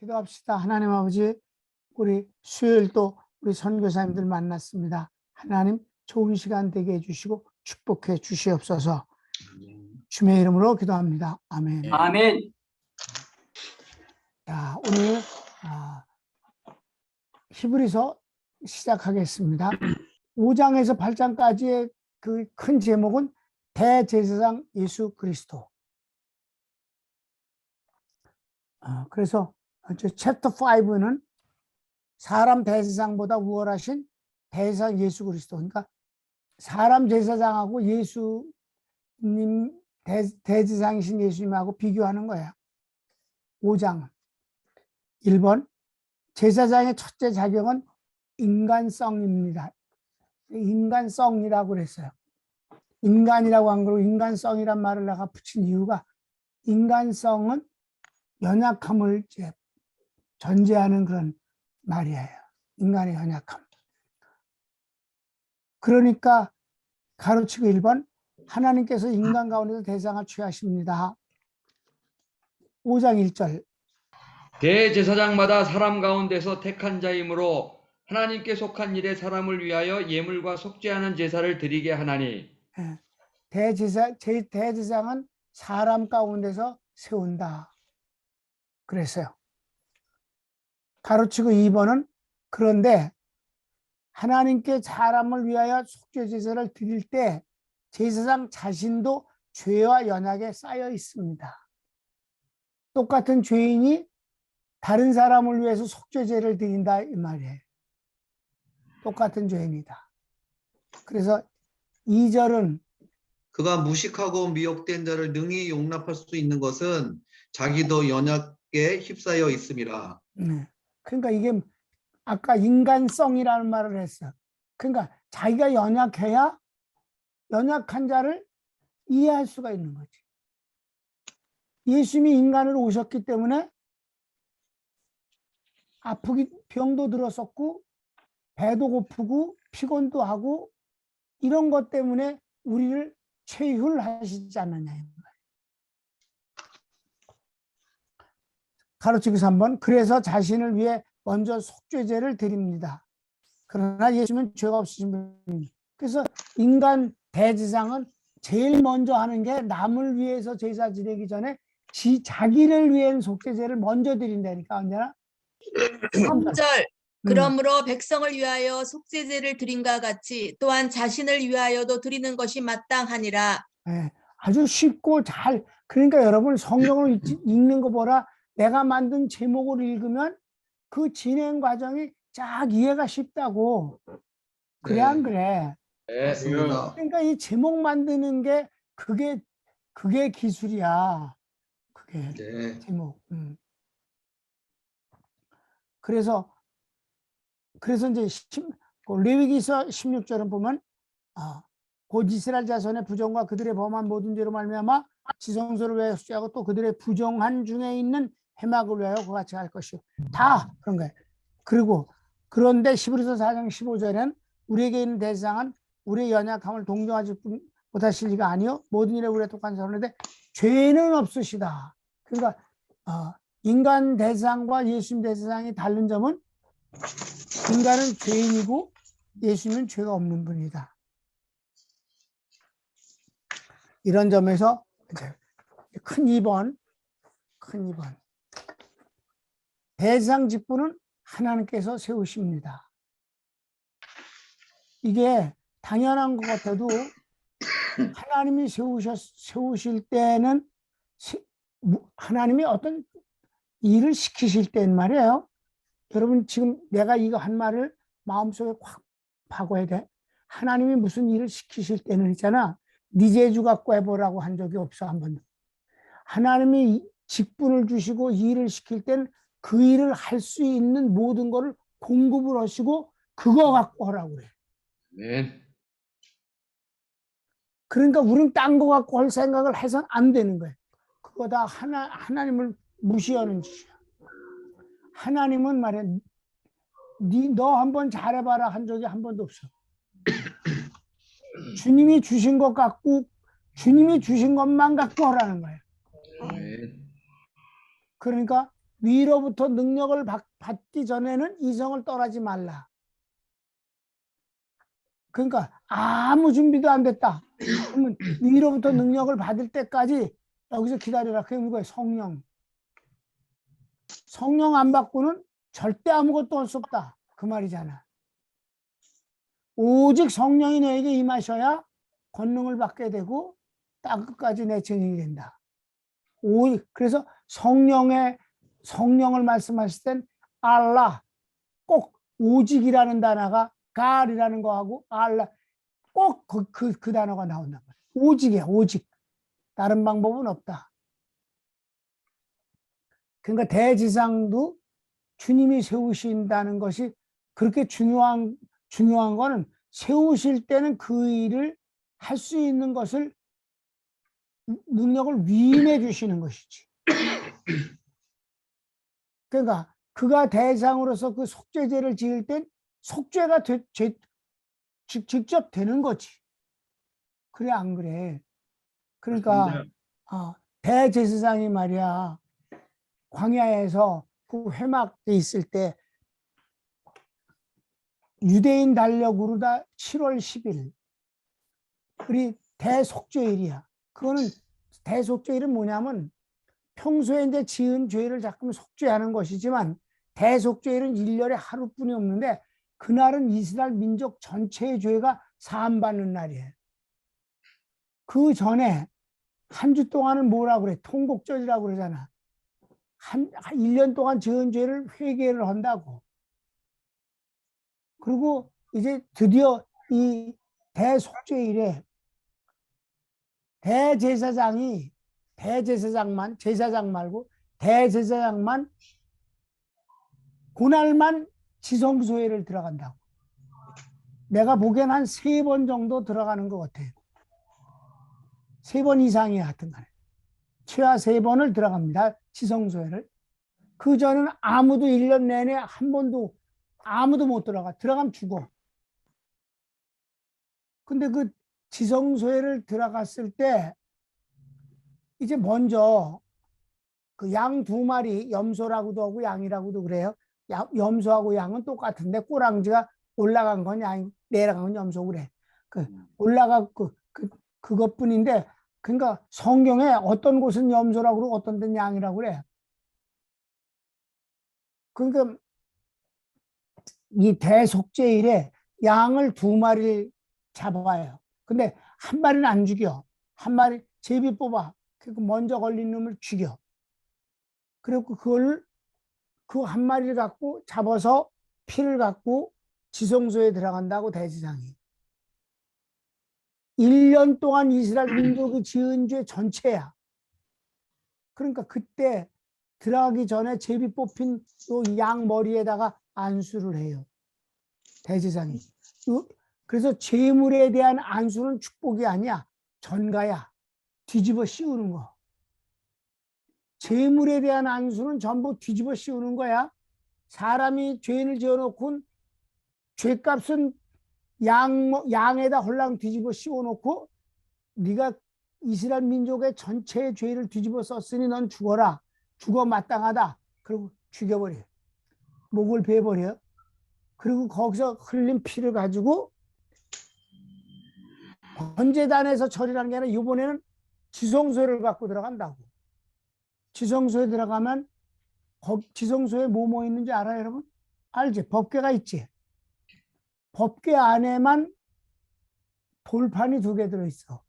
기도합시다. 하나님 아버지, 우리 수요일 또 우리 선교사님들 만났습니다. 하나님 좋은 시간 되게 해주시고 축복해 주시옵소서. 주의 이름으로 기도합니다. 아멘. 아멘. 자, 오늘 히브리서 시작하겠습니다. 5장에서 8장까지의 그 큰 제목은 대제사장 예수 그리스도. 그래서 챕터 5는 사람 대제사장보다 우월하신 대제사장 예수 그리스도. 그러니까 사람 제사장하고 예수님 대제사장이신 예수님하고 비교하는 거예요. 5장은 1번 제사장의 첫째 자격은 인간성입니다. 인간성이라고 그랬어요. 인간이라고 한 거로 인간성이란 말을 내가 붙인 이유가 인간성은 연약함을 이제 전제하는 그런 말이에요. 인간의 연약함. 그러니까 가로치고 1번 하나님께서 인간 가운데서 대상을 취하십니다. 5장 1절 대제사장마다 사람 가운데서 택한 자이므로 하나님께 속한 일에 사람을 위하여 예물과 속죄하는 제사를 드리게 하나니. 대제사장은 사람 가운데서 세운다. 그랬어요. 가로치고 2번은 그런데 하나님께 사람을 위하여 속죄 제사를 드릴 때 제사장 자신도 죄와 연약에 쌓여 있습니다. 똑같은 죄인이 다른 사람을 위해서 속죄제를 드린다 이 말이에요. 똑같은 죄인이다. 그래서 2절은 그가 무식하고 미혹된 자를 능히 용납할 수 있는 것은 자기도 연약에 휩싸여 있음이라. 그러니까 이게 아까 인간성이라는 말을 했어. 그러니까 자기가 연약해야 연약한 자를 이해할 수가 있는 거지. 예수님이 인간으로 오셨기 때문에 아프기 병도 들었었고 배도 고프고 피곤도 하고 이런 것 때문에 우리를 체휼하시지 않느냐. 가로치기 3번 그래서 자신을 위해 먼저 속죄제를 드립니다. 그러나 예수님은 죄가 없으신 분입니다. 그래서 인간 대제사장은 제일 먼저 하는 게 남을 위해서 제사 지내기 전에 자기를 위한 속죄제를 먼저 드린다니까. 언제나 3절 그러므로 백성을 위하여 속죄제를 드림과 같이 또한 자신을 위하여도 드리는 것이 마땅하니라. 네, 아주 쉽고 잘. 그러니까 여러분 성경을 읽는 거 보라. 내가 만든 제목을 읽으면 그 진행 과정이 쫙 이해가 쉽다고. 그래 네. 안 그래? 맞습니다. 그러니까 이 제목 만드는 게 그게 기술이야. 그게 네. 제목. 그래서 이제 레위기서 16절은 보면 곧 이스라엘 자손의 부정과 그들의 범한 모든 죄로 말미암아 지성소를 위하여 속죄하고 또 그들의 부정한 중에 있는 해막을 위하여 그와 같이 할 것이요. 다 그런 거예요. 그리고 그런데 히브리서 4장 15절에는 우리에게 있는 대상은 우리의 연약함을 동정하지 못하실 리가 아니요 모든 일에 우리의 똑같은 사람인데 죄는 없으시다. 그러니까 인간 대상과 예수님 대상이 다른 점은 인간은 죄인이고 예수님은 죄가 없는 분이다. 이런 점에서 이제 큰 2번 대상 직분은 하나님께서 세우십니다. 이게 당연한 것 같아도 하나님이 세우실 때는 하나님이 어떤 일을 시키실 때는 말이에요. 여러분 지금 내가 이거 한 말을 마음속에 확 박아야 돼. 하나님이 무슨 일을 시키실 때는 있잖아. 네 재주 갖고 해보라고 한 적이 없어 한 번도. 하나님이 직분을 주시고 일을 시킬 때는 그 일을 할 수 있는 모든 거를 공급을 하시고 그거 갖고 하라고 그래. 아멘. 그러니까 우리는 딴 거 갖고 할 생각을 해서는 안 되는 거예요. 그거 다 하나님을 무시하는 짓이야. 하나님은 말이야, 너 한번 잘해봐라 한 적이 한 번도 없어. 주님이 주신 것 갖고 주님이 주신 것만 갖고 하라는 거예요. 아멘. 그러니까 위로부터 능력을 받기 전에는 이성을 떠나지 말라. 그러니까 아무 준비도 안 됐다. 그러면 위로부터 능력을 받을 때까지 여기서 기다려라. 그게 뭐예요? 성령. 성령 안 받고는 절대 아무것도 할 수 없다. 그 말이잖아. 오직 성령이 너에게 임하셔야 권능을 받게 되고 땅 끝까지 내 증인이 된다. 그래서 성령을 말씀하실 땐 알라, 꼭 오직이라는 단어가 God이라는 거하고 알라, 꼭 그 단어가 나온단 말이야. 오직이야, 오직. 다른 방법은 없다. 그러니까 대지상도 주님이 세우신다는 것이 그렇게 중요한 거는 세우실 때는 그 일을 할 수 있는 것을 능력을 위임해 주시는 것이지. 그러니까 그가 대상으로서 그 속죄제를 지을 땐 속죄가 직접 되는 거지. 그래 안 그래? 그러니까 대제사장이 말이야 광야에서 그 회막에 있을 때 유대인 달력으로 다 7월 10일 우리 대속죄일이야. 그거는 대속죄일은 뭐냐면 평소에 이제 지은 죄를 자꾸 속죄하는 것이지만 대속죄일은 1년에 하루뿐이 없는데 그날은 이스라엘 민족 전체의 죄가 사함받는 날이에요. 그 전에 한 주 동안은 뭐라고 그래? 통곡절이라고 그러잖아. 1년 동안 지은 죄를 회개를 한다고. 그리고 이제 드디어 이 대속죄일에 제사장 말고 대제사장만 그날만 지성소회를 들어간다고. 내가 보기엔 한 3번 정도 들어가는 것 같아요. 3번 이상이야, 하여튼 간에. 최하 3번을 들어갑니다. 지성소회를. 그 전에는 아무도 1년 내내 한 번도 아무도 못 들어가. 들어가면 죽어. 근데 그 지성소회를 들어갔을 때 이제 먼저 그 양 2마리, 염소라고도 하고 양이라고도 그래요. 염소하고 양은 똑같은데 꼬랑지가 올라간 건 양, 내려간 건 염소 그래. 그것뿐인데 그러니까 성경에 어떤 곳은 염소라고 그러고 어떤 데는 양이라고 그래. 그러니까 이 대속죄일에 양을 2마리를 잡아요. 근데 한 마리는 안 죽여. 한 마리 제비 뽑아. 그리고 먼저 걸린 놈을 죽여. 그리고 그 한 마리를 갖고 잡아서 피를 갖고 지성소에 들어간다고 대제사장이. 1년 동안 이스라엘 민족이 지은 죄 전체야. 그러니까 그때 들어가기 전에 제비 뽑힌 양 머리에다가 안수를 해요. 대제사장이. 그래서 제물에 대한 안수는 축복이 아니야. 전가야. 뒤집어 씌우는 거. 제물에 대한 안수는 전부 뒤집어 씌우는 거야. 사람이 죄인을 지어놓고 죄값은 양에다 홀랑 뒤집어 씌워놓고 네가 이스라엘 민족의 전체의 죄를 뒤집어 썼으니 넌 죽어라. 죽어 마땅하다. 그리고 죽여버려. 목을 베버려. 그리고 거기서 흘린 피를 가지고 번제단에서 처리하는 게 아니라 이번에는 지성소를 갖고 들어간다고. 지성소에 들어가면 지성소에 뭐 있는지 알아요, 여러분? 알지? 법궤가 있지. 법궤 안에만 돌판이 2개 들어있어.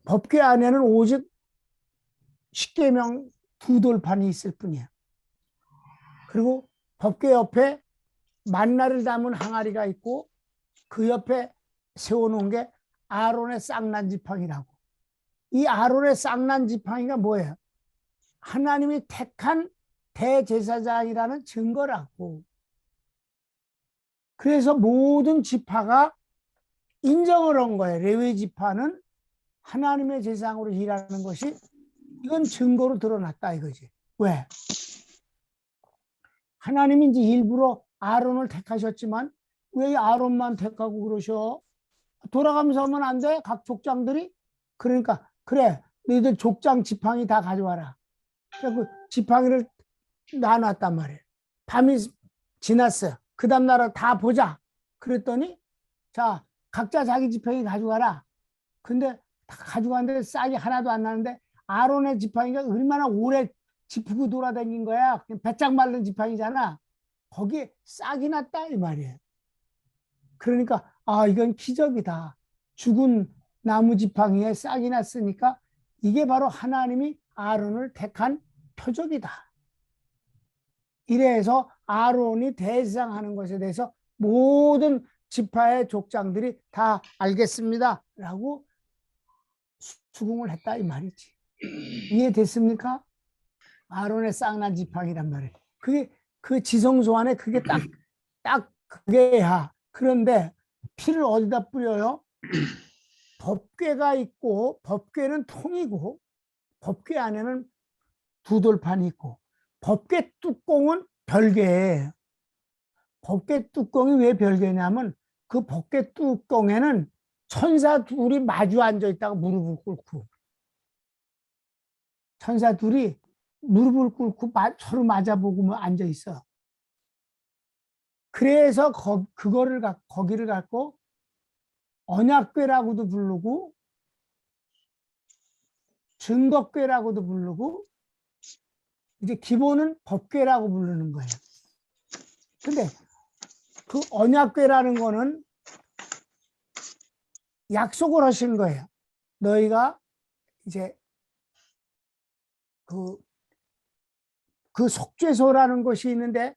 법궤 안에는 오직 십계명 2돌판이 있을 뿐이야. 그리고 법궤 옆에 만나를 담은 항아리가 있고 그 옆에 세워놓은 게 아론의 쌍난 지팡이라고. 이 아론의 쌍난 지팡이가 뭐예요? 하나님이 택한 대제사장이라는 증거라고. 그래서 모든 지파가 인정을 한 거예요. 레위 지파는 하나님의 제사장으로 일하는 것이 이건 증거로 드러났다 이거지. 왜? 하나님이 이제 일부러 아론을 택하셨지만 왜 아론만 택하고 그러셔? 돌아가면서 하면 안 돼? 각 족장들이? 그러니까 그래 너희들 족장 지팡이 다 가져와라. 그 지팡이를 놔놨단 말이에요. 밤이 지났어요. 그 다음날 다 보자. 그랬더니 자, 각자 자기 지팡이 가져가라. 근데 다 가져갔는데 싹이 하나도 안 나는데 아론의 지팡이가 얼마나 오래 짚고 돌아다닌 거야. 그냥 배짱 말른 지팡이잖아. 거기에 싹이 났다 이 말이에요. 그러니까 아, 이건 기적이다. 죽은 나무 지팡이에 싹이 났으니까 이게 바로 하나님이 아론을 택한 표적이다. 이래서 아론이 대상하는 것에 대해서 모든 지파의 족장들이 다 알겠습니다 라고 수긍을 했다 이 말이지. 이해됐습니까? 아론의 쌍난 지팡이란 말이에요. 그게 그 지성소 안에 그게 딱 그게야. 그런데 피를 어디다 뿌려요? 법궤가 있고, 법궤는 통이고, 법궤 안에는 두 돌판이 있고, 법궤 뚜껑은 별개예요. 법궤 뚜껑이 왜 별개냐면 그 법궤 뚜껑에는 천사 둘이 마주 앉아 있다가 무릎을 꿇고, 천사 둘이 무릎을 꿇고 서로 맞아보고 앉아 있어. 그래서 거기를 갖고 언약궤라고도 부르고 증거궤라고도 부르고 이제 기본은 법궤라고 부르는 거예요. 근데 그 언약궤라는 거는 약속을 하신 거예요. 너희가 이제 그 속죄소라는 것이 있는데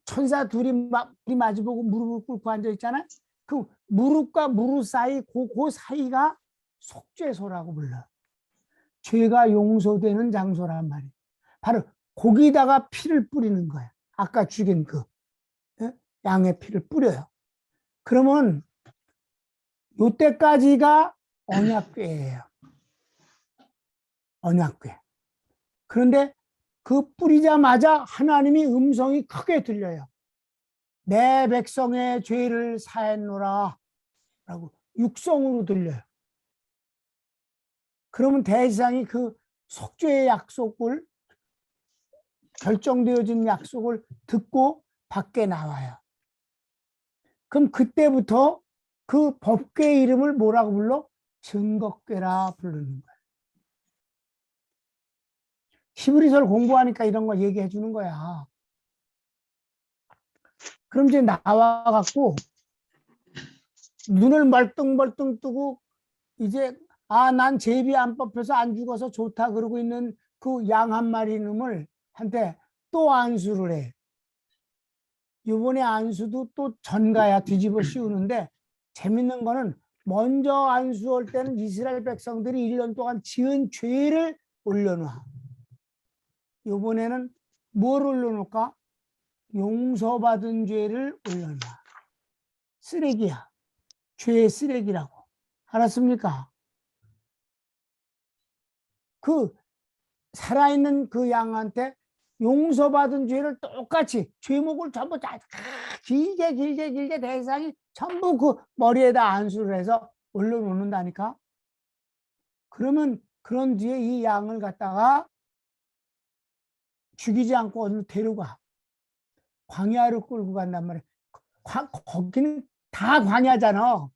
천사 둘이 마주보고 무릎을 꿇고 앉아 있잖아요. 그 무릎과 무릎 사이 그 사이가 속죄소라고 불러. 죄가 용서되는 장소란 말이에요. 바로 거기다가 피를 뿌리는 거예요. 아까 죽인 그 양의 피를 뿌려요. 그러면 요때까지가 언약궤예요. 언약궤. 그런데 그 뿌리자마자 하나님이 음성이 크게 들려요. 내 백성의 죄를 사했노라 라고 육성으로 들려요. 그러면 대지상이 그 속죄의 약속을 결정되어진 약속을 듣고 밖에 나와요. 그럼 그때부터 그 법궤의 이름을 뭐라고 불러? 증거궤라 부르는 거예요. 히브리서를 공부하니까 이런 거 얘기해 주는 거야. 그럼 이제 나와갖고 눈을 멀뚱멀뚱 뜨고 이제 난 제비 안 뽑혀서 안 죽어서 좋다 그러고 있는 그 양 한 마리 놈을 한테 또 안수를 해. 이번에 안수도 또 전가야 뒤집어 씌우는데 재밌는 거는 먼저 안수할 때는 이스라엘 백성들이 1년 동안 지은 죄를 올려놔. 이번에는 뭘 올려놓을까? 용서받은 죄를 올려놔. 쓰레기야. 죄의 쓰레기라고. 알았습니까? 그 살아있는 그 양한테 용서받은 죄를 똑같이 죄목을 전부 다 길게 대상이 전부 그 머리에다 안수를 해서 올려놓는다니까. 그러면 그런 뒤에 이 양을 갖다가 죽이지 않고 어디로 데려가. 광야로 끌고 간단 말이야. 거기는 다 광야잖아.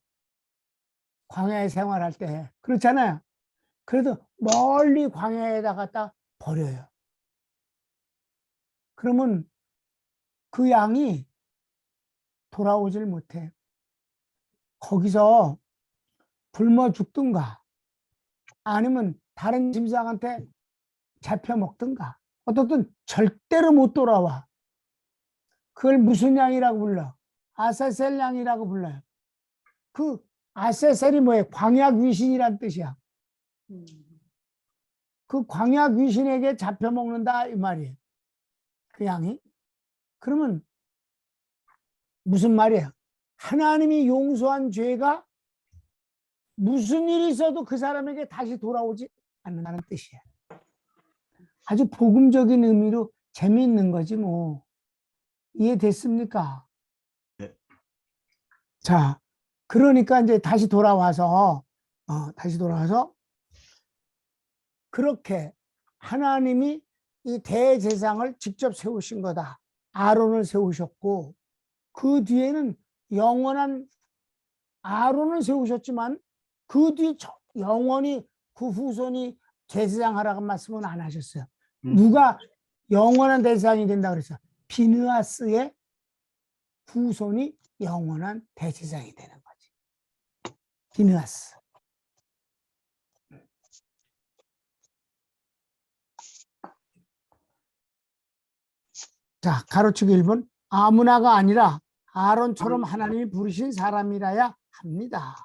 광야에 생활할 때. 그렇잖아요. 그래도 멀리 광야에다 갖다 버려요. 그러면 그 양이 돌아오질 못해. 거기서 굶어 죽든가 아니면 다른 짐승한테 잡혀 먹든가 어떻든 절대로 못 돌아와. 그걸 무슨 양이라고 불러? 아사셀 양이라고 불러요. 그 아사셀이 뭐예요? 광야 귀신이란 뜻이야. 그 광야 귀신에게 잡혀 먹는다 이 말이에요. 그 양이. 그러면 무슨 말이에요? 하나님이 용서한 죄가 무슨 일이 있어도 그 사람에게 다시 돌아오지 않는다는 뜻이에요. 아주 복음적인 의미로 재미있는 거지 뭐. 이해됐습니까? 네. 자, 그러니까 이제 다시 돌아와서 그렇게 하나님이 이 대제사장을 직접 세우신 거다. 아론을 세우셨고 그 뒤에는 영원한 아론을 세우셨지만 그 뒤 영원히 그 후손이 제사장 하라고 말씀은 안 하셨어요. 누가 영원한 대제사장이 된다 그랬어요? 비느하스의 후손이 영원한 대제사장이 되는 거지. 비느하스. 자, 가로치기 1번. 아무나가 아니라 아론처럼 하나님이 부르신 사람이라야 합니다.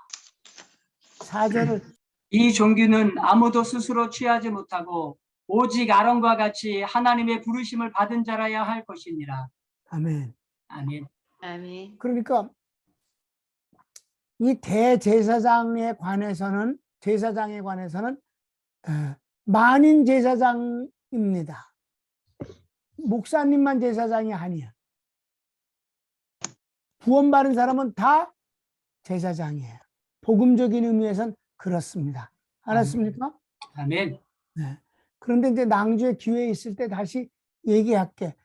4절을 이 종교는 아무도 스스로 취하지 못하고 오직 아론과 같이 하나님의 부르심을 받은 자라야 할 것이니라. 아멘. 아멘. 아멘. 그러니까 이 대제사장에 관해서는 만인 제사장입니다. 목사님만 제사장이 아니야. 구원받은 사람은 다 제사장이에요. 복음적인 의미에선 그렇습니다. 알았습니까? 아멘. 네. 그런데 이제 낭주의 기회에 있을 때 다시 얘기할게.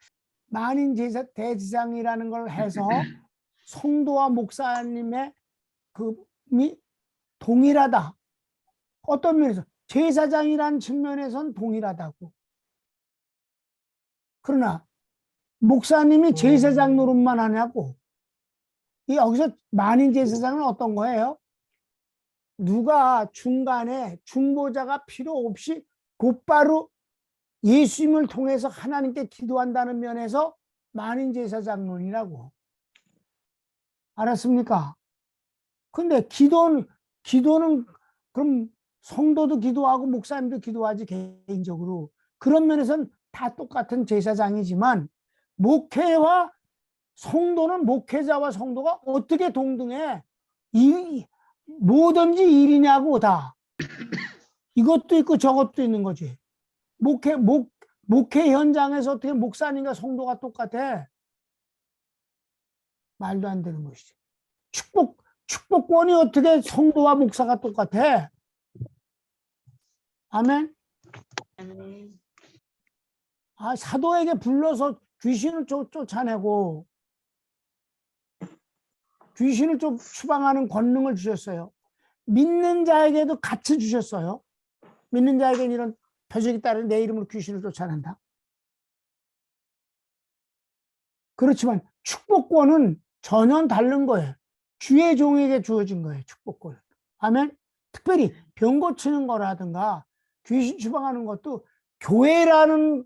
만인 대제사장이라는 걸 해서 성도와 목사님의 그이 동일하다. 어떤 면에서 제사장이라는 측면에선 동일하다고. 그러나 목사님이 제사장 노릇만 하냐고. 여기서 만인 제사장은 어떤 거예요? 누가 중간에 중보자가 필요 없이 곧바로 예수님을 통해서 하나님께 기도한다는 면에서 만인 제사장론이라고. 알았습니까? 근데 기도는 그럼 성도도 기도하고 목사님도 기도하지 개인적으로. 그런 면에서는 다 똑같은 제사장이지만 목회와 성도는 목회자와 성도가 어떻게 동등해? 뭐든지 일이냐고 다. 이것도 있고 저것도 있는 거지. 목회 현장에서 어떻게 목사님과 성도가 똑같아? 말도 안 되는 것이지. 축복권이 어떻게 성도와 목사가 똑같아? 아멘? 아멘. 아, 사도에게 불러서 귀신을 쫓아내고 귀신을 추방하는 권능을 주셨어요. 믿는 자에게도 같이 주셨어요. 믿는 자에게는 이런 표적이 따라 내 이름으로 귀신을 쫓아낸다. 그렇지만 축복권은 전혀 다른 거예요. 주의 종에게 주어진 거예요. 축복권은. 아멘. 특별히 병 고치는 거라든가 귀신 추방하는 것도 교회라는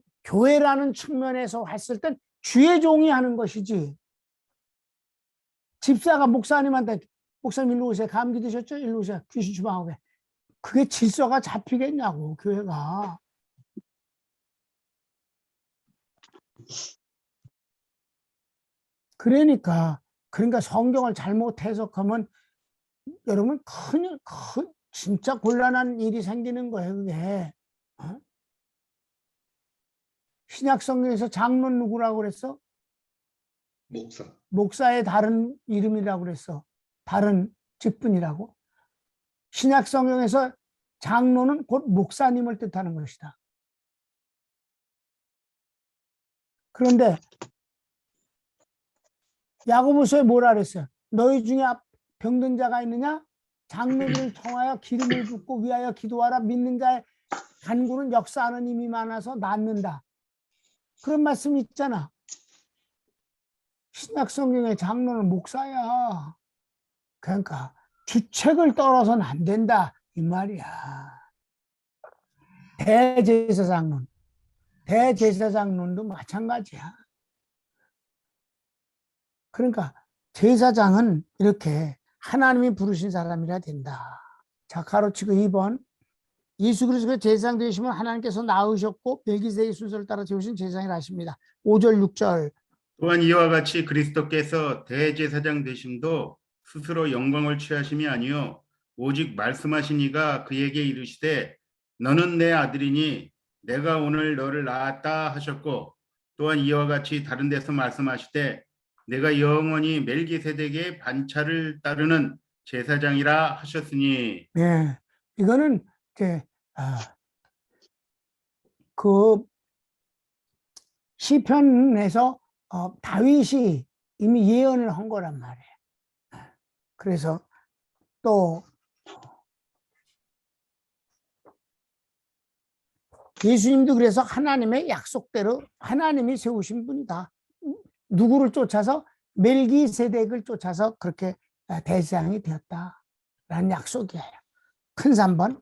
측면에서 했을 땐 주의 종이 하는 것이지. 집사가 목사님한테 목사님 일로 오세요. 감기 드셨죠? 일로 오세요. 귀신 추방하게. 그게 질서가 잡히겠냐고 교회가. 그러니까 성경을 잘못 해석하면 여러분 진짜 곤란한 일이 생기는 거예요. 그게. 어? 신약 성경에서 장로는 누구라고 그랬어? 목사의 다른 이름이라고 그랬어. 다른 직분이라고. 신약 성경에서 장로는 곧 목사님을 뜻하는 것이다. 그런데 야고보서에 뭐라 그랬어요? 너희 중에 병든 자가 있느냐? 장로들을 통하여 기름을 붓고 위하여 기도하라. 믿는 자의 간구는 역사하는 힘이 많아서 낫는다. 그런 말씀이 있잖아. 신약 성경의 장로는 목사야. 그러니까 주책을 떨어서는 안 된다 이 말이야. 대제사장론도 마찬가지야. 그러니까 제사장은 이렇게 하나님이 부르신 사람이라 된다. 자, 가로치고 2번. 예수 그리스도의 제사장 되시면 하나님께서 낳으셨고 멜기세덱의 순서를 따라 세우신 제사장이라 하십니다. 5절 6절. 또한 이와 같이 그리스도께서 대제사장 되심도 스스로 영광을 취하심이 아니요 오직 말씀하신 이가 그에게 이르시되 너는 내 아들이니 내가 오늘 너를 낳았다 하셨고 또한 이와 같이 다른 데서 말씀하시되 내가 영원히 멜기세덱의 반차를 따르는 제사장이라 하셨으니. 네, 이거는 이제 그 시편에서 다윗이 이미 예언을 한 거란 말이에요. 그래서 또 예수님도 그래서 하나님의 약속대로 하나님이 세우신 분이다. 누구를 쫓아서 멜기세덱을 쫓아서 그렇게 대제사장이 되었다라는 약속이에요. 큰 3번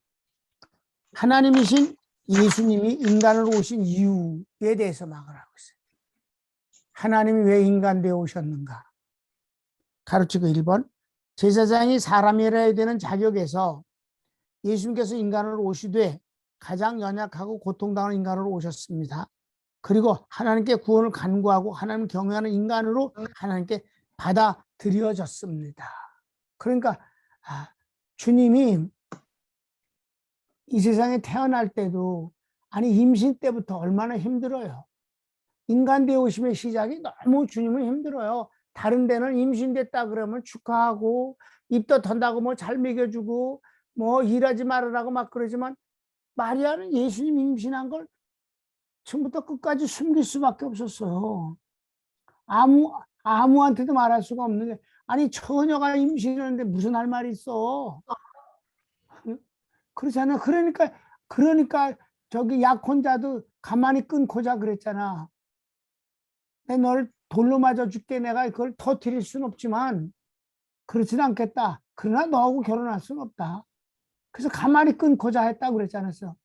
하나님이신 예수님이 인간으로 오신 이유에 대해서 말을 하고 있어요. 하나님이 왜 인간 되어 오셨는가? 가르치고 1번 제사장이 사람이라야 되는 자격에서 예수님께서 인간으로 오시되 가장 연약하고 고통당하는 인간으로 오셨습니다. 그리고 하나님께 구원을 간구하고 하나님 경외하는 인간으로 하나님께 받아들여졌습니다. 그러니까 주님이 이 세상에 태어날 때도 아니 임신 때부터 얼마나 힘들어요. 인간 되어 오심의 시작이 너무 주님은 힘들어요. 다른 데는 임신됐다 그러면 축하하고 입도 턴다고 뭐 잘 먹여주고 뭐 일하지 말으라고 막 그러지만 마리아는 예수님 임신한 걸 처음부터 끝까지 숨길 수밖에 없었어요. 아무한테도 말할 수가 없는 게 아니 처녀가 임신하는데 무슨 할 말이 있어. 그렇잖아. 그러니까 저기 약혼자도 가만히 끊고자 그랬잖아. 널 돌로 맞아 죽게 내가 그걸 터뜨릴 수는 없지만 그렇지는 않겠다. 그러나 너하고 결혼할 수는 없다. 그래서 가만히 끊고자 했다고 그랬지 않았어.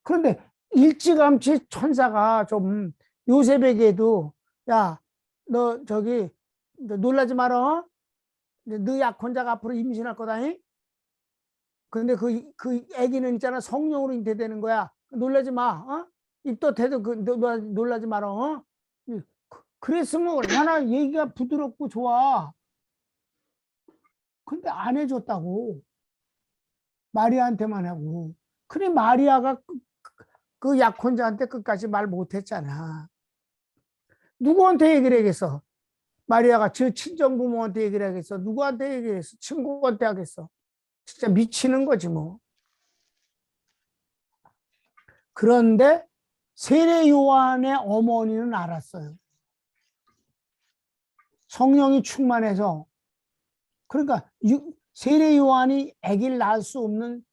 그런데 일찌감치 천사가 좀 요셉에게도 야, 너 저기 너 놀라지 마라. 너 약혼자가 앞으로 임신할 거다니. 근데 그 아기는 있잖아 성령으로 잉태되는 거야. 놀라지 마. 입도 대도 놀라지 마라. 그랬으면 얼마나 얘기가 부드럽고 좋아. 근데 안 해줬다고. 마리아한테만 하고. 그래 마리아가 그 약혼자한테 끝까지 말 못했잖아. 누구한테 얘기를 하겠어? 마리아가 저 친정 부모한테 얘기를 하겠어? 누구한테 얘기했어? 친구한테 하겠어? 진짜 미치는 거지 뭐. 그런데 세례 요한의 어머니는 알았어요. 성령이 충만해서 그러니까 세례 요한이 아기를 낳을 수 없는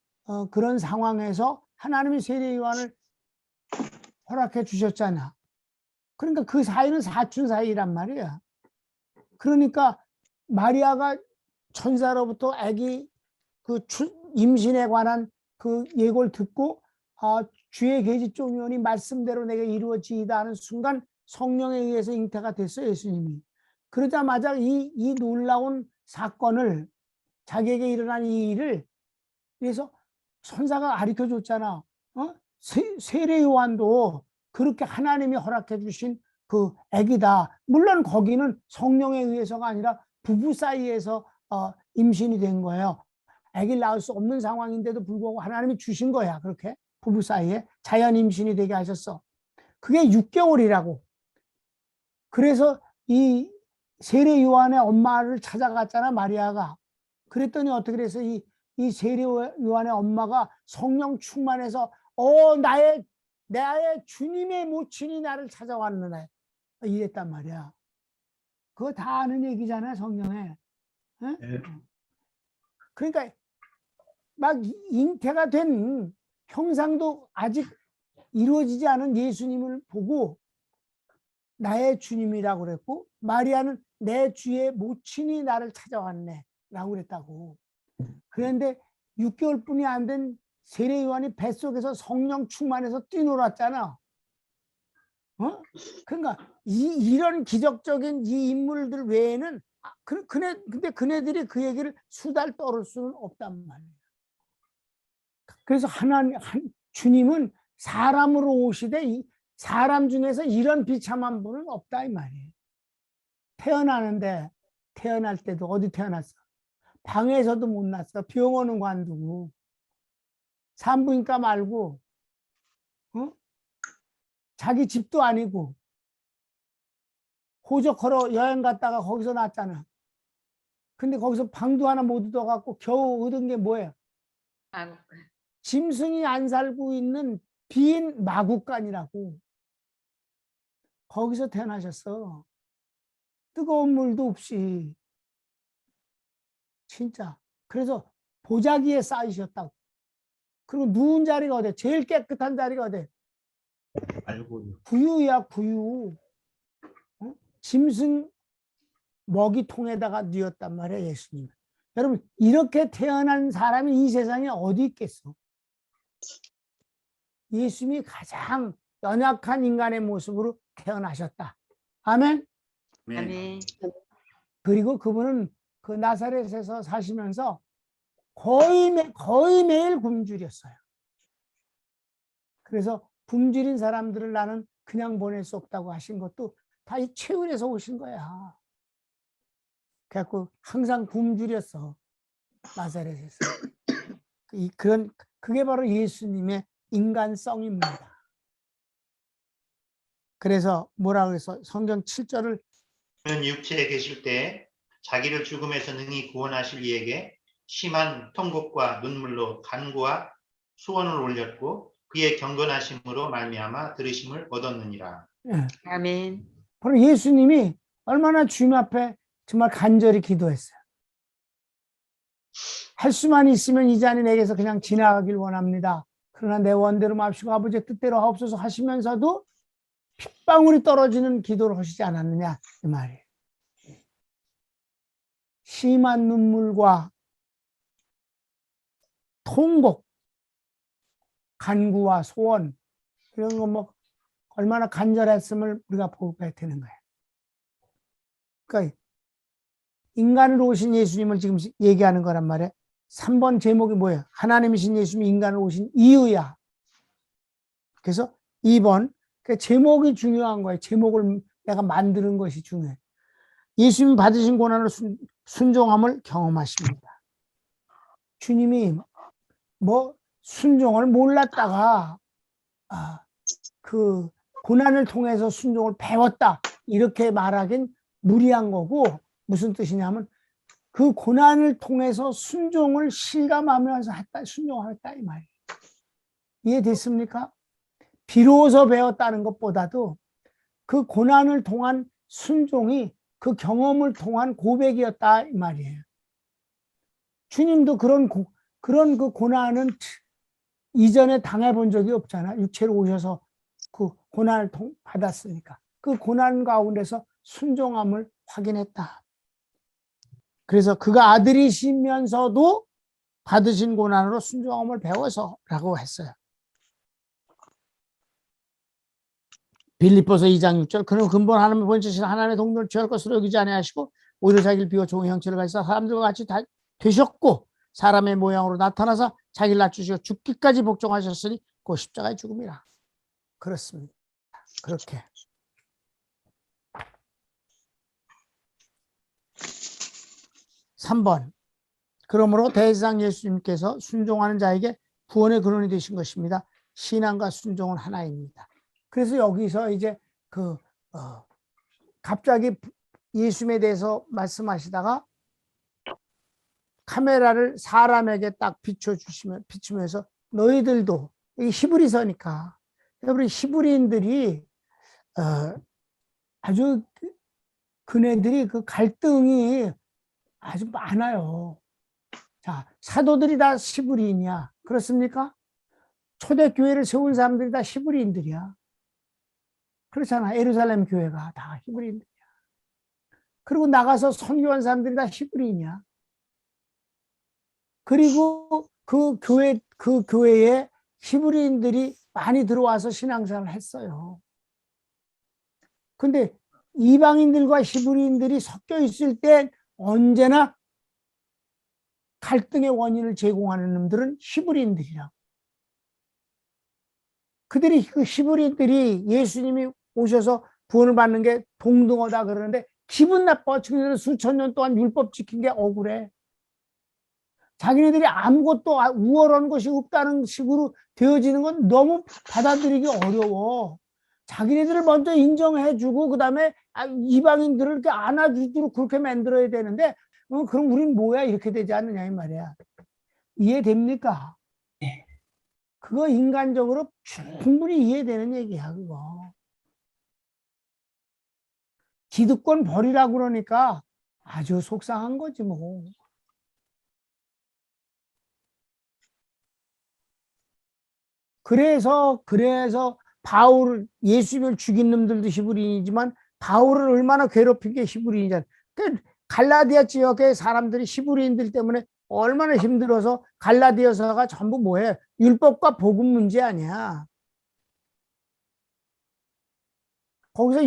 그런 상황에서 하나님이 세례 요한을 허락해 주셨잖아. 그러니까 그 사이는 사춘 사이란 말이야. 그러니까 마리아가 천사로부터 아기 그 임신에 관한 그 예고를 듣고 주의 계집종이오니 말씀대로 내게 이루어지이다 하는 순간 성령에 의해서 잉태가 됐어요, 예수님이. 그러자마자 이 놀라운 사건을 자기에게 일어난 이 일을 그래서 천사가 가르쳐 줬잖아. 세례 요한도 그렇게 하나님이 허락해 주신 그 아기다. 물론 거기는 성령에 의해서가 아니라 부부 사이에서 임신이 된 거예요. 아기를 낳을 수 없는 상황인데도 불구하고 하나님이 주신 거야. 그렇게 부부 사이에 자연 임신이 되게 하셨어. 그게 6개월이라고. 그래서 이 세례 요한의 엄마를 찾아갔잖아, 마리아가. 그랬더니 어떻게 돼서 이 세례 요한의 엄마가 성령 충만해서 나의 주님의 모친이 나를 찾아왔느냐 이랬단 말이야. 그거 다 아는 얘기잖아, 성경에. 네? 그러니까 막 잉태가 된 형상도 아직 이루어지지 않은 예수님을 보고 나의 주님이라고 그랬고 마리아는 내 주의 모친이 나를 찾아왔네 라고 그랬다고. 그런데 6개월뿐이 안 된 세례 요한이 뱃속에서 성령 충만해서 뛰놀았잖아. 그러니까 이런 기적적인 이 인물들 외에는 근데 그네들이 그 얘기를 수달 떨을 수는 없단 말이에요. 그래서 주님은 사람으로 오시되 사람 중에서 이런 비참한 분은 없다 이 말이에요. 태어날 때도 어디 태어났어? 방에서도 못 났어. 병원은 관두고 산부인과 말고 자기 집도 아니고 호적하러 여행 갔다가 거기서 났잖아. 근데 거기서 방도 하나 못 얻어갖고 겨우 얻은 게 뭐예요? 짐승이 안 살고 있는 빈 마구간이라고. 거기서 태어나셨어. 뜨거운 물도 없이. 진짜. 그래서 보자기에 쌓이셨다고. 그리고 누운 자리가 어디? 제일 깨끗한 자리가 어디? 알고요. 구유야, 구유. 어? 짐승 먹이통에다가 뉘었단 말이야, 예수님. 여러분, 이렇게 태어난 사람이 이 세상에 어디 있겠어? 예수님이 가장 연약한 인간의 모습으로 태어나셨다. 아멘? 네. 그리고 그분은 그 나사렛에서 사시면서 거의 매일 굶주렸어요. 그래서 굶주린 사람들을 나는 그냥 보낼 수 없다고 하신 것도 다 이 최은에서 오신 거야. 그래갖고 항상 굶주렸어. 나사렛에서. 그게 바로 예수님의 인간성입니다. 그래서 뭐라고 해서 성경 7절을 그는 육체에 계실 때 자기를 죽음에서 능히 구원하실 이에게 심한 통곡과 눈물로 간구와 소원을 올렸고 그의 경건하심으로 말미암아 들으심을 얻었느니라. 아멘. 바로 예수님이 얼마나 주님 앞에 정말 간절히 기도했어요. 할 수만 있으면 이 잔이 내게서 그냥 지나가길 원합니다. 그러나 내 원대로 마시고 아버지의 뜻대로 하옵소서 하시면서도 핏방울이 떨어지는 기도를 하시지 않았느냐 이 말이에요. 심한 눈물과 통곡, 간구와 소원 이런 거 뭐 얼마나 간절했음을 우리가 보게 되는 거예요. 그러니까 인간으로 오신 예수님을 지금 얘기하는 거란 말이에요. 3번 제목이 뭐예요? 하나님이신 예수님이 인간으로 오신 이유야. 그래서 2번 제목이 중요한 거예요. 제목을 내가 만드는 것이 중요해요. 예수님이 받으신 고난을 순종함을 경험하십니다. 주님이 뭐 순종을 몰랐다가 그 고난을 통해서 순종을 배웠다 이렇게 말하긴 무리한 거고, 무슨 뜻이냐면 그 고난을 통해서 순종을 실감하면서 했다, 순종했다 이 말이에요. 이해됐습니까? 비로소 배웠다는 것보다도 그 고난을 통한 순종이 그 경험을 통한 고백이었다 이 말이에요. 주님도 그런 그 고난은 이전에 당해본 적이 없잖아. 육체로 오셔서 그 고난을 받았으니까 그 고난 가운데서 순종함을 확인했다. 그래서 그가 아들이시면서도 받으신 고난으로 순종함을 배워서라고 했어요. 빌립보서 2장 6절 그는 근본 하나님의 본체신 하나님의 동료를 취할 것으로 여기지 아니하시고 오히려 자기를 비워 종의 형체를 가지사 사람들과 같이 다 되셨고 사람의 모양으로 나타나서 자기를 낮추시고 죽기까지 복종하셨으니 그 십자가의 죽음이라. 그렇습니다. 그렇게. (3번) 그러므로 대제사장 예수님께서 순종하는 자에게 구원의 근원이 되신 것입니다. 신앙과 순종은 하나입니다. 그래서 여기서 이제 갑자기 예수님에 대해서 말씀하시다가 카메라를 사람에게 딱 비추면서 너희들도, 이 히브리서니까, 우리 히브리인들이 아주 그네들이 그 갈등이 아주 많아요. 자, 사도들이 다 히브리인이야. 그렇습니까? 초대교회를 세운 사람들이 다 히브리인들이야. 그렇잖아. 예루살렘 교회가 다 히브리인들이야. 그리고 나가서 선교한 사람들이 다 히브리인이야. 그리고 그 교회에 히브리인들이 많이 들어와서 신앙생활을 했어요. 근데 이방인들과 히브리인들이 섞여 있을 때 언제나 갈등의 원인을 제공하는 놈들은 히브리인들이라고. 그 히브리인들이 예수님이 오셔서 구원을 받는 게 동등하다 그러는데 기분 나빠. 지금 수천 년 동안 율법 지킨 게 억울해. 자기네들이 아무것도 우월한 것이 없다는 식으로 되어지는 건 너무 받아들이기 어려워. 자기네들을 먼저 인정해주고 그 다음에 이방인들을 이렇게 안아주도록 그렇게 만들어야 되는데 그럼 우린 뭐야 이렇게 되지 않느냐 이 말이야. 이해됩니까? 네. 그거 인간적으로 충분히 이해되는 얘기야 그거. 기득권 버리라고 그러니까 아주 속상한 거지 뭐. 그래서 바울 예수님을 죽인 놈들도 히브리인이지만 바울을 얼마나 괴롭힌 게 히브리인이잖아. 그 갈라디아 지역의 사람들이 히브리인들 때문에 얼마나 힘들어서 갈라디아서가 전부 뭐해? 율법과 복음 문제 아니야. 거기서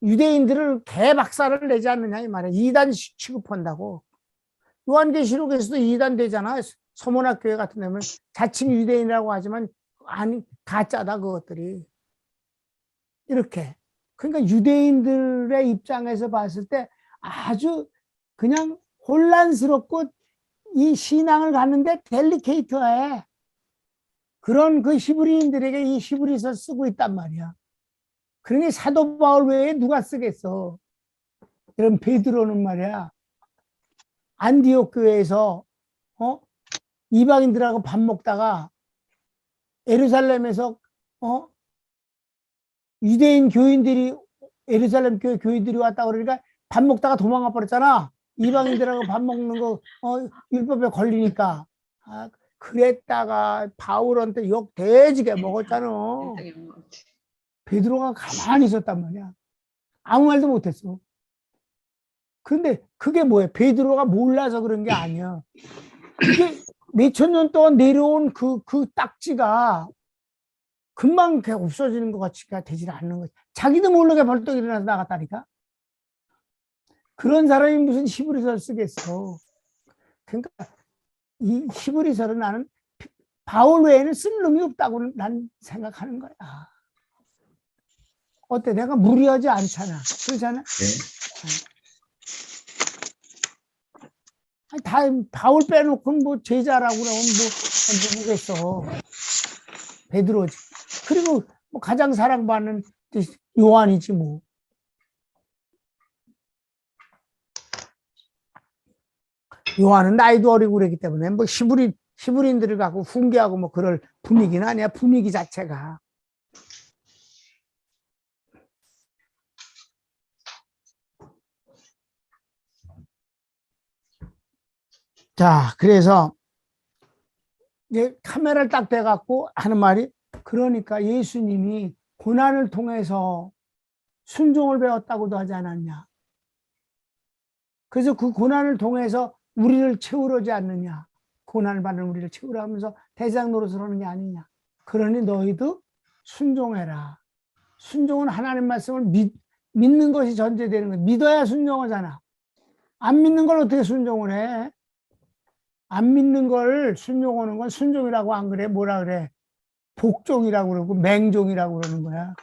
유대인들을 개박살을 내지 않느냐 이 말이야. 이단 취급한다고. 요한계시록에서도 이단 되잖아. 서문학교회 같은 데면 자칭 유대인이라고 하지만 아니 가짜다 그것들이. 이렇게. 그러니까 유대인들의 입장에서 봤을 때 아주 그냥 혼란스럽고 이 신앙을 갖는데 델리케이트해. 그런 그 히브리인들에게 이 히브리서 쓰고 있단 말이야. 그러니 사도 바울 외에 누가 쓰겠어. 이런 베드로는 말이야. 안디옥 교회에서 이방인들하고 밥 먹다가 예루살렘에서 유대인 교인들이 예루살렘 교회 교인들이 왔다 그러니까 밥 먹다가 도망가 버렸잖아. 이방인들하고 밥 먹는 거 율법에 걸리니까. 그랬다가 바울한테 욕 돼지게 먹었잖아. 베드로가 가만히 있었단 말이야. 아무 말도 못했어. 근데 그게 뭐야? 베드로가 몰라서 그런 게 아니야. 그게 몇천 년 동안 내려온 그 딱지가 금방 없어지는 것 같이가 되질 않는 거지. 자기도 모르게 벌떡 일어나서 나갔다니까. 그런 사람이 무슨 히브리서를 쓰겠어. 그러니까 이 히브리서를 나는 바울 외에는 쓸 놈이 없다고 난 생각하는 거야. 어때? 내가 무리하지 않잖아. 그렇잖아? 다 바울 빼놓고 뭐 제자라고 그러면 뭐 누구겠어. 베드로지. 그리고 뭐 가장 사랑받는 요한이지 뭐. 요한은 나이도 어리고 그러기 때문에 뭐 히브리인들을 갖고 훈계하고 뭐 그럴 분위기는 아니야. 분위기 자체가. 자, 그래서 이제 카메라를 딱 대갖고 하는 말이 그러니까 예수님이 고난을 통해서 순종을 배웠다고도 하지 않았냐. 그래서 그 고난을 통해서 우리를 채우려지 않느냐. 고난을 받는 우리를 채우려 하면서 대장 노릇을 하는 게 아니냐. 그러니 너희도 순종해라. 순종은 하나님 말씀을 믿는 것이 전제되는 거야. 믿어야 순종하잖아. 안 믿는 걸 어떻게 순종을 해? 안 믿는 걸 순종하는 건 순종이라고 안 그래? 뭐라 그래? 복종이라고 그러고 맹종이라고 그러는 거야.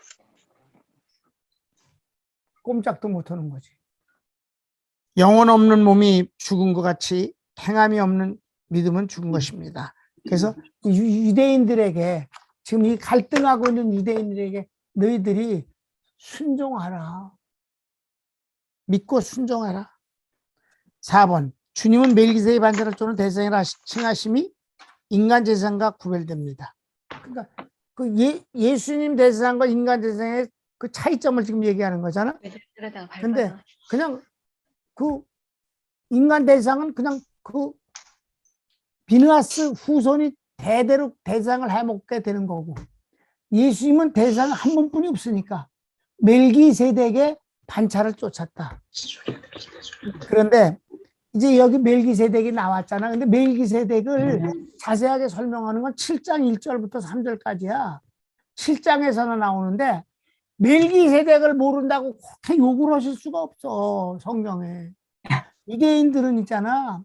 꼼짝도 못하는 거지. 영혼 없는 몸이 죽은 것 같이 행함이 없는 믿음은 죽은 것입니다. 그래서 유대인들에게 지금 이 갈등하고 있는 유대인들에게 너희들이 순종하라. 믿고 순종하라. 4번 주님은 멜기세의 반대로 쪼는 대상이라 칭하심이 인간 대상과 구별됩니다. 그러니까 그 예수님 대상과 인간 대상의 그 차이점을 지금 얘기하는 거잖아. 근데 그냥 그 인간 대상은 그냥 그 비느하스 후손이 대대로 대상을 해먹게 되는 거고 예수님은 대상 한 번뿐이 없으니까 멜기세덱의 반차를 쫓았다. 그런데 이제 여기 멜기세덱이 나왔잖아. 근데 멜기세덱을 자세하게 설명하는 건 7장 1절부터 3절까지야. 7장에서는 나오는데 멜기세덱을 모른다고 그렇게 욕을 하실 수가 없어. 성경에. 유대인들은 있잖아.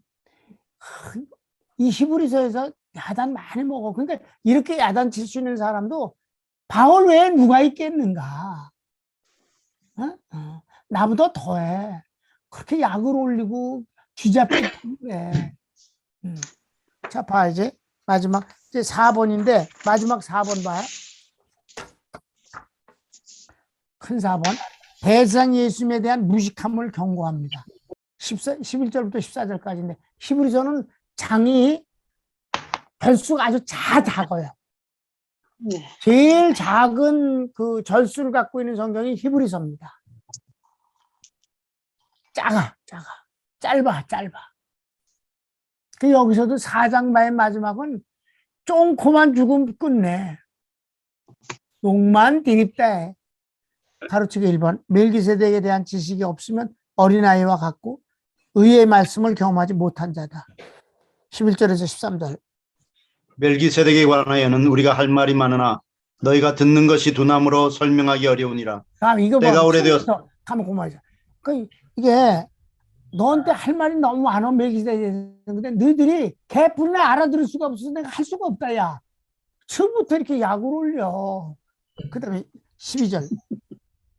이 히브리서에서 야단 많이 먹어. 그러니까 이렇게 야단 칠 수 있는 사람도 바울 외에 누가 있겠는가. 나보다 더해. 그렇게 약을 올리고 쥐잡고 그래. 자, 봐 이제 마지막 이제 4번인데 마지막 4번 봐요. 큰 4번. 대상 예수님에 대한 무식함을 경고합니다. 11절부터 14절까지인데 히브리서는 장이 절수가 아주 작아요. 제일 작은 그 절수를 갖고 있는 성경이 히브리서입니다. 짧아. 그 여기서도 4장 맨 마지막은 쫑코만 죽음 끝내. 욕만 디립다. 가르치기 1번. 멜기세덱에 대한 지식이 없으면 어린아이와 같고 의의 말씀을 경험하지 못한 자다. 11절에서 13절. 멜기세덱에 관하여는 우리가 할 말이 많으나 너희가 듣는 것이 두나무로 설명하기 어려우니라. 이거 때가 오래되었. 처음부터 가면 고마워져. 이게 너한테 할 말이 너무 많아 멜기세덱에. 근데 너희들이 개뿔이나 알아들을 수가 없어서 내가 할 수가 없다. 야, 처음부터 이렇게 약을 올려. 그다음에 12절.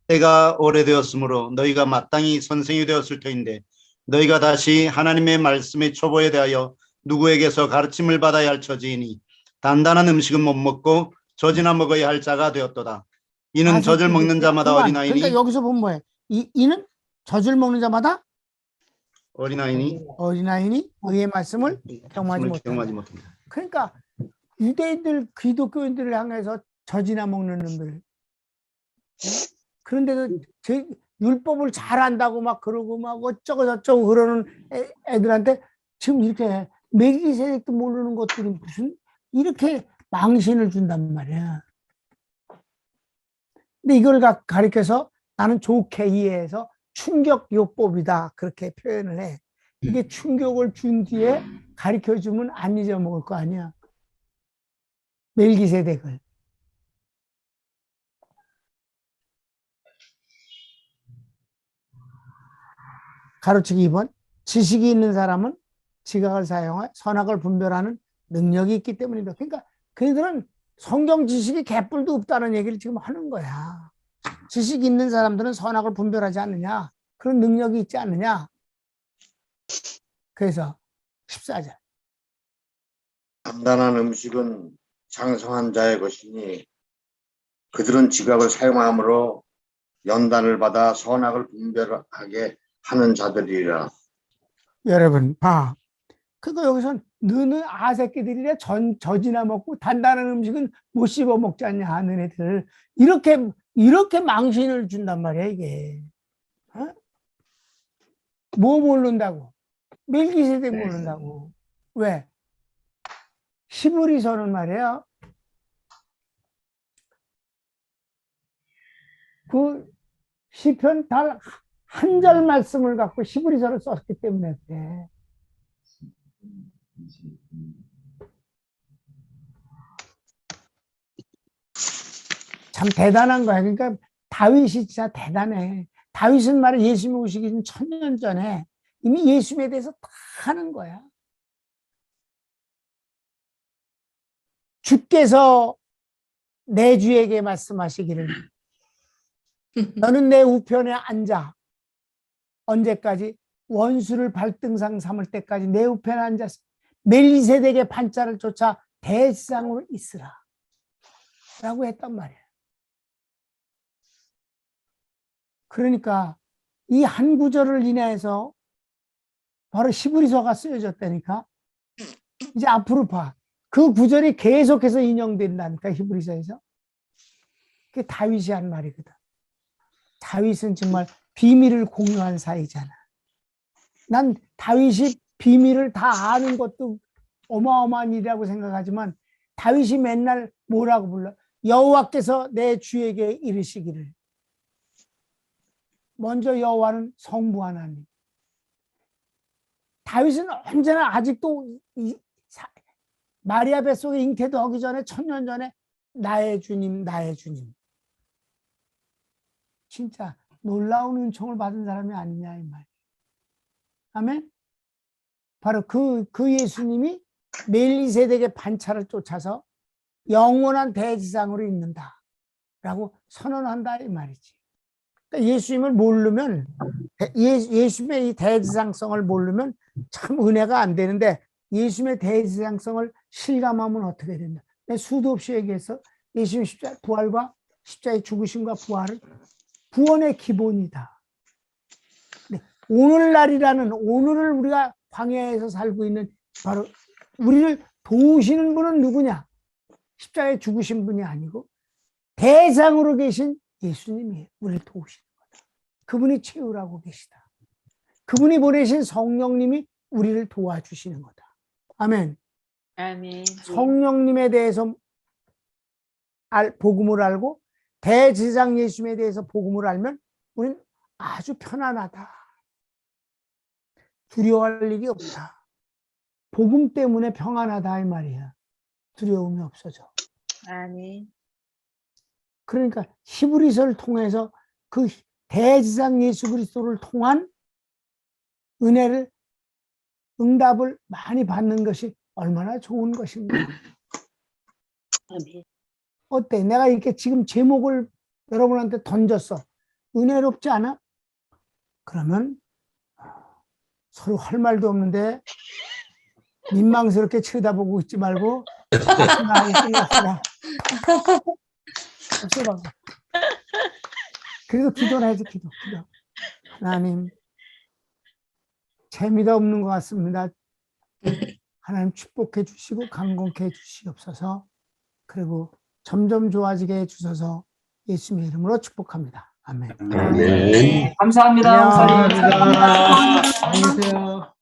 때가 오래되었으므로 너희가 마땅히 선생이 되었을 터인데 너희가 다시 하나님의 말씀의 초보에 대하여 누구에게서 가르침을 받아야 할 처지이니 단단한 음식은 못 먹고 젖이나 먹어야 할 자가 되었도다. 이는 젖을 먹는 자마다 어린아이니. 그러니까 여기서 보면 뭐예요? 이는 젖을 먹는 자마다 어린아이니 의의 말씀을 경험하지 못한다. 그러니까 유대인들 기독교인들을 향해서 젖이나 먹는 놈들. 그런데도 율법을 잘 안다고 막 그러고 막 어쩌고 저쩌고 그러는 애들한테 지금 이렇게 멜기세덱도 모르는 것들이 무슨 이렇게 망신을 준단 말이야. 근데 이걸 가리켜서 나는 좋게 이해해서 충격요법이다 그렇게 표현을 해. 이게 충격을 준 뒤에 가르쳐주면 안 잊어먹을 거 아니야. 멜기세덱을. 가르치기 2번. 지식이 있는 사람은 지각을 사용해 선악을 분별하는 능력이 있기 때문이다. 그러니까 그들은 성경 지식이 개뿔도 없다는 얘기를 지금 하는 거야. 지식이 있는 사람들은 선악을 분별하지 않느냐? 그런 능력이 있지 않느냐? 그래서 14절. 단단한 음식은 장성한 자의 것이니 그들은 지각을 사용함으로 연단을 받아 선악을 분별하게 하는 자들이라. 여러분 봐. 그거 여기서 너는 아새끼들이래 젖이나 먹고 단단한 음식은 못 씹어 먹지 않냐 너네들. 이렇게 망신을 준단 말이야 이게. 어? 뭐 모른다고? 멜기세덱 모른다고. 왜? 히브리서는 말이야. 그 시편 달 한 절 말씀을 갖고 히브리서를 썼기 때문에 그래. 참 대단한 거야. 그러니까 다윗이 진짜 대단해. 다윗은 말이야 예수님 오시기 전 1000년 전에 이미 예수님에 대해서 다 하는 거야. 주께서 내 주에게 말씀하시기를 너는 내 우편에 앉아 언제까지? 원수를 발등상 삼을 때까지 내 우편에 앉아서 멜기세덱의 판자를 쫓아 대지상으로 있으라 라고 했단 말이야. 그러니까 이 한 구절을 인해서 바로 히브리서가 쓰여졌다니까. 이제 앞으로 봐. 그 구절이 계속해서 인용된다니까 히브리서에서. 그게 다윗이 한 말이거든. 다윗은 정말 비밀을 공유한 사이잖아. 난 다윗이 비밀을 다 아는 것도 어마어마한 일이라고 생각하지만 다윗이 맨날 뭐라고 불러? 여호와께서 내 주에게 이르시기를. 먼저 여호와는 성부 하나님. 다윗은 언제나 아직도 마리아 뱃속에 잉태도 하기 전에 1000년 전에 나의 주님 나의 주님. 진짜 놀라운 은총을 받은 사람이 아니냐 이 말이에요. 아멘. 바로 그 예수님이 멜기세덱의 반차를 쫓아서 영원한 대지상으로 있는다 라고 선언한다 이 말이지. 그러니까 예수님을 모르면 예수님의 이 대지상성을 모르면 참 은혜가 안 되는데 예수님의 대지상성을 실감하면 어떻게 된다. 내가 수도 없이 얘기해서 예수님 십자가 부활과 십자가의 죽으심과 부활은 구원의 기본이다. 네, 오늘날이라는 오늘을 우리가 광야에서 살고 있는 바로 우리를 도우시는 분은 누구냐? 십자가에 죽으신 분이 아니고 대상으로 계신 예수님이 우리를 도우시는 거다. 그분이 채우라고 계시다. 그분이 보내신 성령님이 우리를 도와주시는 거다. 아멘. 아멘. 성령님에 대해서 복음을 알고 대제사장 예수님에 대해서 복음을 알면 우리는 아주 편안하다. 두려워할 일이 없다. 복음 때문에 평안하다 이 말이야. 두려움이 없어져. 아멘. 그러니까 히브리서를 통해서 그 대제사장 예수 그리스도를 통한 은혜를 응답을 많이 받는 것이 얼마나 좋은 것인가. 아멘. 어때? 내가 이렇게 지금 제목을 여러분한테 던졌어. 은혜롭지 않아? 그러면 서로 할 말도 없는데 민망스럽게 쳐다보고 있지 말고 끝났구나. 그래도 기도를 해야지. 기도. 하나님, 재미가 없는 것 같습니다. 하나님 축복해 주시고 강건케 해 주시옵소서. 그리고 점점 좋아지게 해 주셔서 예수님의 이름으로 축복합니다. 아멘. 감사합니다. 목사님. 안녕히 계세요.